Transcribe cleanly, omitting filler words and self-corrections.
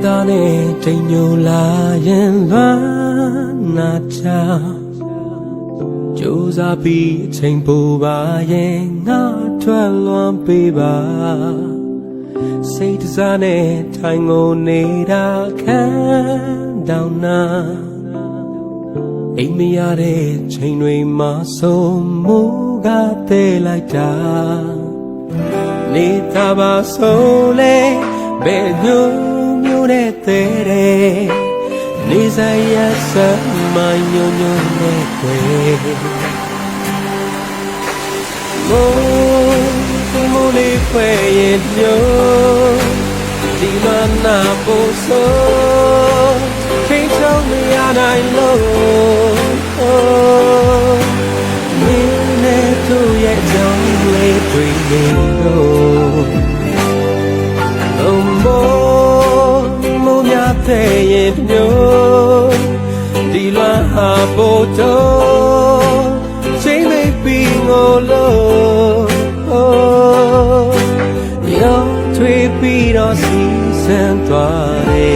တာနဲ့တိမ်ညိုလာရင်လွမ်းနာချကြိုးစားပြီးအချိန်ပိုပါရင်ငါထွက်လွန်ပေးပါစိတ်တစားနဲ့ထိုင်ကိုနေတာခံတောင်းနာအိမ်မရတဲ့ချိန်တွေမှာဆုံးမှုကသေးလိုက်တာနေတာပါဆုံးလေဘယ်မျိုးနဲ့သေးတယ်နေစားရစမညွန့်နဲ့တွေ့မိုးလေးခွဲရင်ညို့ဒီမနာဖို့ဆိုထိတ်ချုံမရနိုင်လို့နေနဲ့သူ့ရဲ့ကြောင်းလေးတွေ့နေလို့မိုးများတဲ့ရင်ညို့ဒီလဟာဖို့တော့ချိန်မေးပြီးငိုလို့ရောထွေးပြီးတော့စီစံသွားတယ်